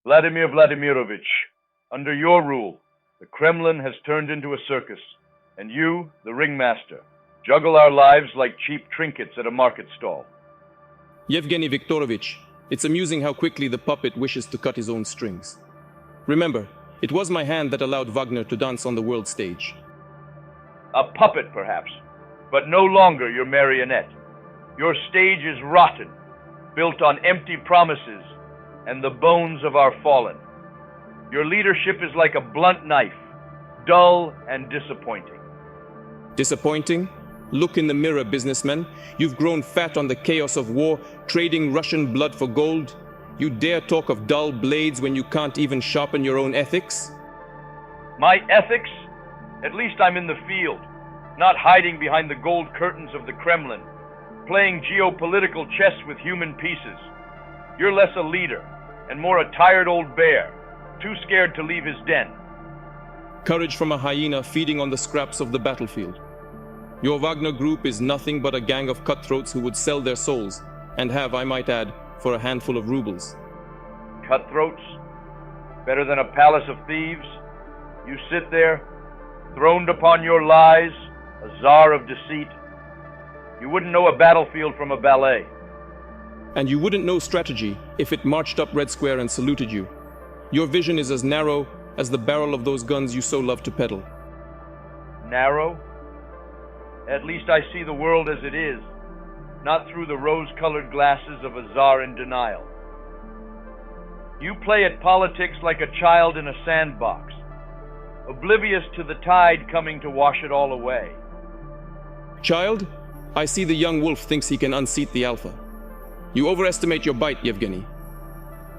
Vladimir Vladimirovich, under your rule, the Kremlin has turned into a circus, and you, the ringmaster, juggle our lives like cheap trinkets at a market stall. Yevgeny Viktorovich, it's amusing how quickly the puppet wishes to cut his own strings. Remember, it was my hand that allowed Wagner to dance on the world stage. A puppet, perhaps, but no longer your marionette. Your stage is rotten, built on empty promises and the bones of our fallen. Your leadership is like a blunt knife, dull and disappointing. Disappointing? Look in the mirror, businessman. You've grown fat on the chaos of war, trading Russian blood for gold. You dare talk of dull blades when you can't even sharpen your own ethics? My ethics? At least I'm in the field, not hiding behind the gold curtains of the Kremlin, playing geopolitical chess with human pieces. You're less a leader and more a tired old bear, too scared to leave his den. Courage from a hyena feeding on the scraps of the battlefield. Your Wagner Group is nothing but a gang of cutthroats who would sell their souls, and have, I might add, for a handful of rubles. Cutthroats? Better than a palace of thieves? You sit there, throned upon your lies, a czar of deceit. You wouldn't know a battlefield from a ballet. And you wouldn't know strategy if it marched up Red Square and saluted you. Your vision is as narrow as the barrel of those guns you so love to peddle. Narrow? At least I see the world as it is, not through the rose-colored glasses of a czar in denial. You play at politics like a child in a sandbox, oblivious to the tide coming to wash it all away. Child, I see the young wolf thinks he can unseat the alpha. You overestimate your bite, Yevgeny.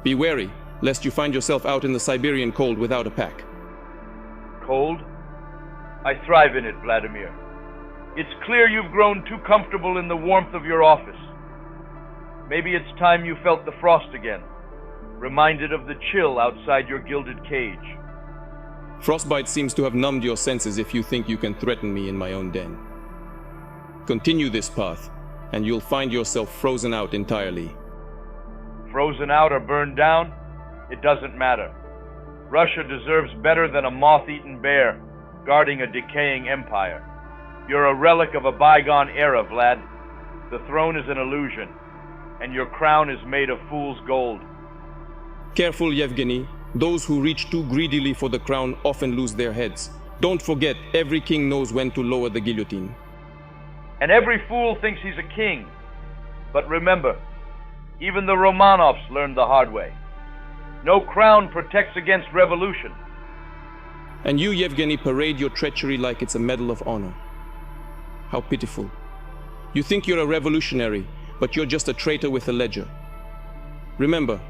Be wary, lest you find yourself out in the Siberian cold without a pack. Cold? I thrive in it, Vladimir. It's clear you've grown too comfortable in the warmth of your office. Maybe it's time you felt the frost again, reminded of the chill outside your gilded cage. Frostbite seems to have numbed your senses if you think you can threaten me in my own den. Continue this path, and you'll find yourself frozen out entirely. Frozen out or burned down? It doesn't matter. Russia deserves better than a moth-eaten bear guarding a decaying empire. You're a relic of a bygone era, Vlad. The throne is an illusion, and your crown is made of fool's gold. Careful, Yevgeny. Those who reach too greedily for the crown often lose their heads. Don't forget, every king knows when to lower the guillotine. And every fool thinks he's a king. But remember, even the Romanovs learned the hard way. No crown protects against revolution. And you, Yevgeny, parade your treachery like it's a medal of honor. How pitiful. You think you're a revolutionary, but you're just a traitor with a ledger. Remember,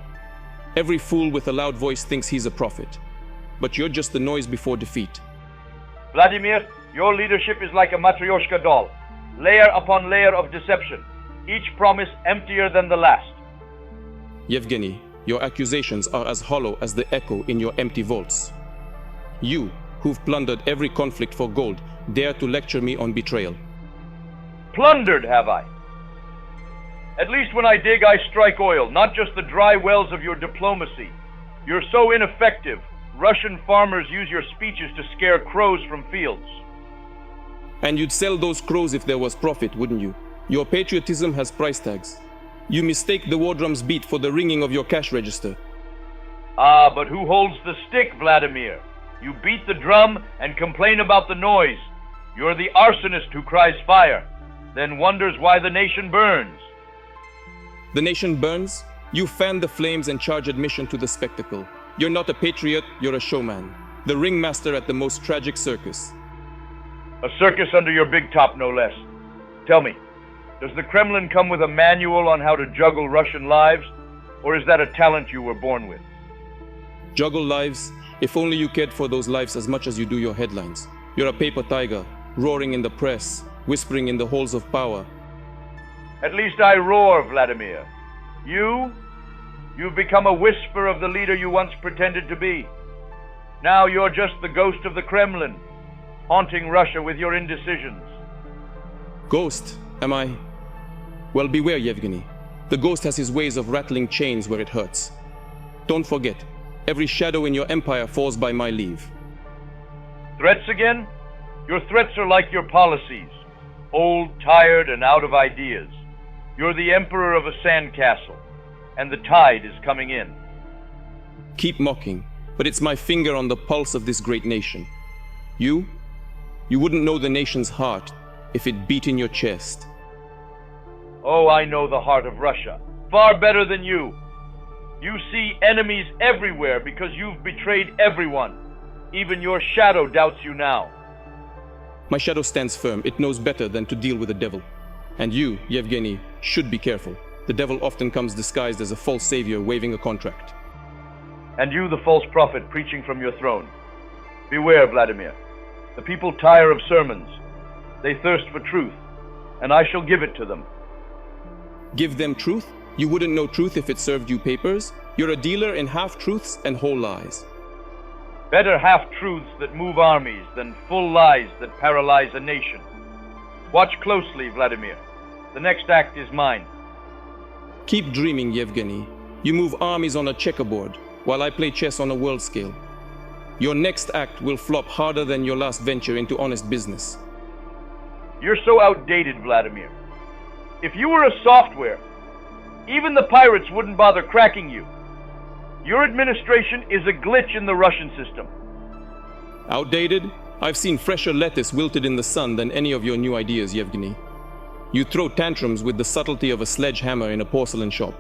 every fool with a loud voice thinks he's a prophet, but you're just the noise before defeat. Vladimir, your leadership is like a matryoshka doll, layer upon layer of deception, each promise emptier than the last. Yevgeny, your accusations are as hollow as the echo in your empty vaults. You, who've plundered every conflict for gold, dare to lecture me on betrayal. Plundered, have I? At least when I dig, I strike oil, not just the dry wells of your diplomacy. You're so ineffective, Russian farmers use your speeches to scare crows from fields. And you'd sell those crows if there was profit, wouldn't you? Your patriotism has price tags. You mistake the war drum's beat for the ringing of your cash register. Ah, but who holds the stick, Vladimir? You beat the drum and complain about the noise. You're the arsonist who cries fire, then wonders why the nation burns. The nation burns? You fan the flames and charge admission to the spectacle. You're not a patriot, you're a showman. The ringmaster at the most tragic circus. A circus under your big top, no less. Tell me, does the Kremlin come with a manual on how to juggle Russian lives, or is that a talent you were born with? Juggle lives? If only you cared for those lives as much as you do your headlines. You're a paper tiger, roaring in the press, whispering in the halls of power. At least I roar, Vladimir. You've become a whisper of the leader you once pretended to be. Now you're just the ghost of the Kremlin, haunting Russia with your indecisions. Ghost, am I? Well, beware, Yevgeny. The ghost has his ways of rattling chains where it hurts. Don't forget, Every shadow in your empire falls by my leave. Threats again? Your threats are like your policies. Old, tired, and out of ideas. You're the emperor of a sandcastle, and the tide is coming in. Keep mocking, but it's my finger on the pulse of this great nation. You wouldn't know the nation's heart if it beat in your chest. Oh, I know the heart of Russia, far better than you. You see enemies everywhere because you've betrayed everyone. Even your shadow doubts you now. My shadow stands firm. It knows better than to deal with the devil. And you, Yevgeny, should be careful. The devil often comes disguised as a false savior waving a contract. And you, the false prophet preaching from your throne. Beware, Vladimir. The people tire of sermons. They thirst for truth, and I shall give it to them. Give them truth? You wouldn't know truth if it served you papers. You're a dealer in half-truths and whole lies. Better half-truths that move armies than full lies that paralyze a nation. Watch closely, Vladimir. The next act is mine. Keep dreaming, Yevgeny. You move armies on a checkerboard, while I play chess on a world scale. Your next act will flop harder than your last venture into honest business. You're so outdated, Vladimir. If you were a software, even the pirates wouldn't bother cracking you. Your administration is a glitch in the Russian system. Outdated? I've seen fresher lettuce wilted in the sun than any of your new ideas, Yevgeny. You throw tantrums with the subtlety of a sledgehammer in a porcelain shop.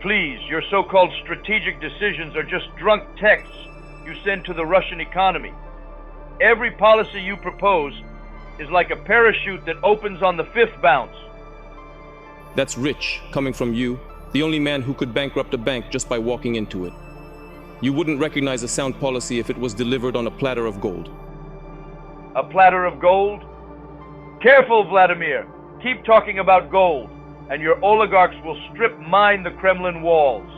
Please, your so-called strategic decisions are just drunk texts you send to the Russian economy. Every policy you propose is like a parachute that opens on the fifth bounce. That's rich, coming from you, the only man who could bankrupt a bank just by walking into it. You wouldn't recognize a sound policy if it was delivered on a platter of gold. A platter of gold? Careful, Vladimir. Keep talking about gold, and your oligarchs will strip mine the Kremlin walls.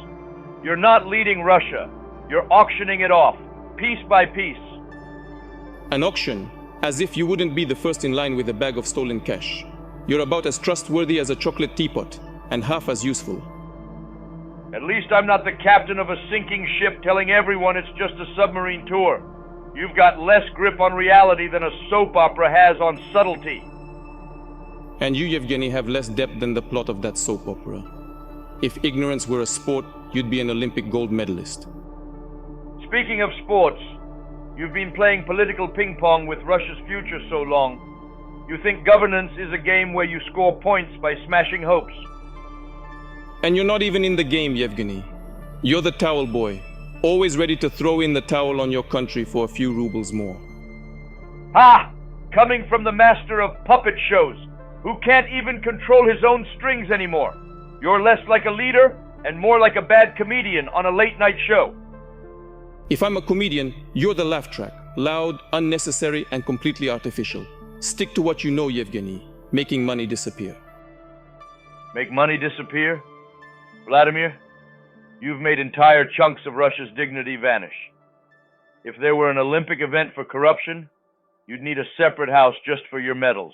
You're not leading Russia. You're auctioning it off, piece by piece. An auction? As if you wouldn't be the first in line with a bag of stolen cash. You're about as trustworthy as a chocolate teapot, and half as useful. At least I'm not the captain of a sinking ship telling everyone it's just a submarine tour. You've got less grip on reality than a soap opera has on subtlety. And you, Yevgeny, have less depth than the plot of that soap opera. If ignorance were a sport, you'd be an Olympic gold medalist. Speaking of sports, you've been playing political ping pong with Russia's future so long. You think governance is a game where you score points by smashing hopes. And you're not even in the game, Yevgeny. You're the towel boy, always ready to throw in the towel on your country for a few rubles more. Ha! Coming from the master of puppet shows, who can't even control his own strings anymore. You're less like a leader and more like a bad comedian on a late-night show. If I'm a comedian, you're the laugh track. Loud, unnecessary, and completely artificial. Stick to what you know, Yevgeny. Making money disappear. Make money disappear? Vladimir, you've made entire chunks of Russia's dignity vanish. If there were an Olympic event for corruption, you'd need a separate house just for your medals.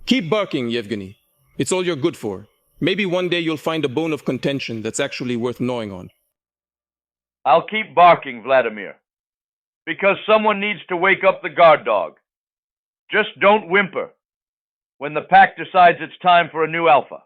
Keep barking, Yevgeny. It's all you're good for. Maybe one day you'll find a bone of contention that's actually worth gnawing on. I'll keep barking, Vladimir, because someone needs to wake up the guard dog. Just don't whimper when the pack decides it's time for a new alpha.